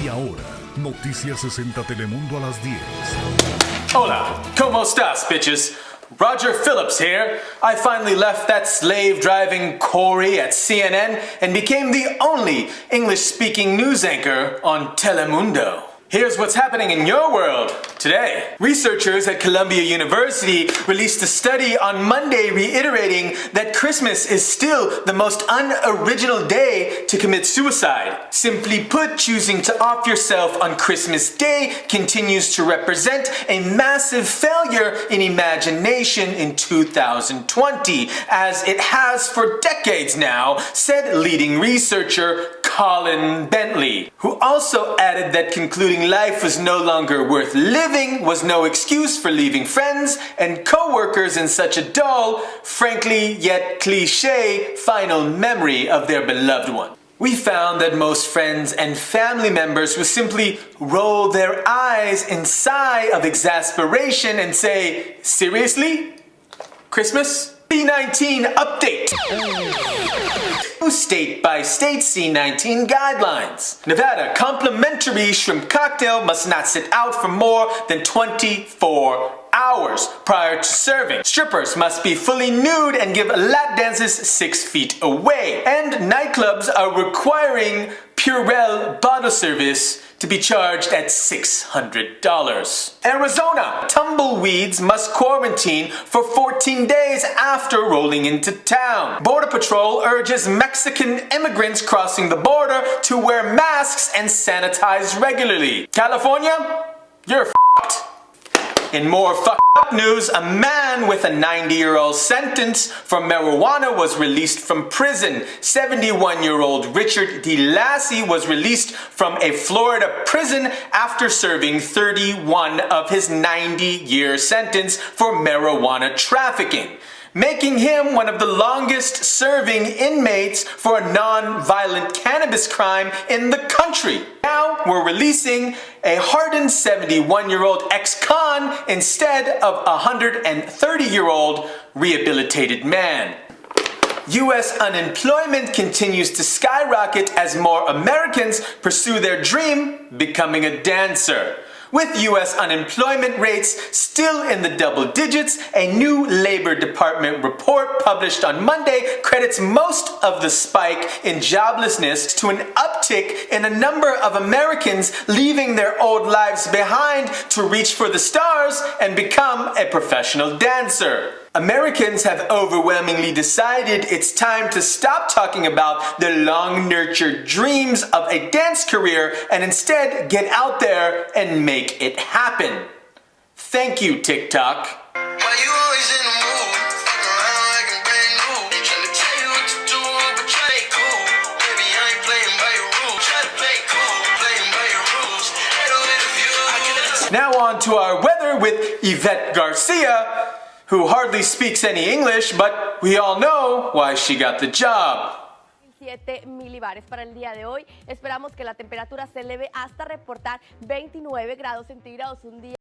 Y ahora, Noticias 60 Telemundo a las 10. Hola, ¿cómo estás, bitches? Roger Phillips here. I finally left that slave-driving Corey at CNN and became the only English-speaking news anchor on Telemundo. Here's what's happening in your world today. Researchers at Columbia University released a study on Monday reiterating that Christmas is still the most unoriginal day to commit suicide. Simply put, choosing to off yourself on Christmas Day continues to represent a massive failure in imagination in 2020, as it has for decades now, said leading researcher Colin Bentley, who also added that concluding life was no longer worth living was no excuse for leaving friends and co-workers in such a dull, frankly yet cliché, final memory of their beloved one. We found that most friends and family members would simply roll their eyes in sigh of exasperation and say, "Seriously? Christmas?" C-19 update. State-by-state C-19 guidelines. Nevada, complimentary shrimp cocktail must not sit out for more than 24 hours prior to serving. Strippers must be fully nude and give lap dances 6 feet away. And nightclubs are requiring Purell bottle service to be charged at $600. Arizona, tumbleweeds must quarantine for 14 days after rolling into town. Border Patrol urges Mexican immigrants crossing the border to wear masks and sanitize regularly. California, you're f***ed. In more fucked up news, a man with a 90-year-old sentence for marijuana was released from prison. 71-year-old Richard DeLassy was released from a Florida prison after serving 31 of his 90-year sentence for marijuana trafficking, making him one of the longest-serving inmates for a non-violent cannabis crime in the country. Now we're releasing a hardened 71-year-old ex-con instead of a 130-year-old rehabilitated man. U.S. unemployment continues to skyrocket as more Americans pursue their dream, becoming a dancer. With U.S. unemployment rates still in the double digits, a new Labor Department report published on Monday credits most of the spike in joblessness to an uptick in a number of Americans leaving their old lives behind to reach for the stars and become a professional dancer. Americans have overwhelmingly decided it's time to stop talking about their long-nurtured dreams of a dance career and instead get out there and make it happen. Thank you, TikTok. Now on to our weather with Yvette Garcia, who hardly speaks any English, but we all know why she got the job. 7 milibares para el día de hoy. Esperamos que la temperatura se eleve hasta reportar 29 grados centígrados un día.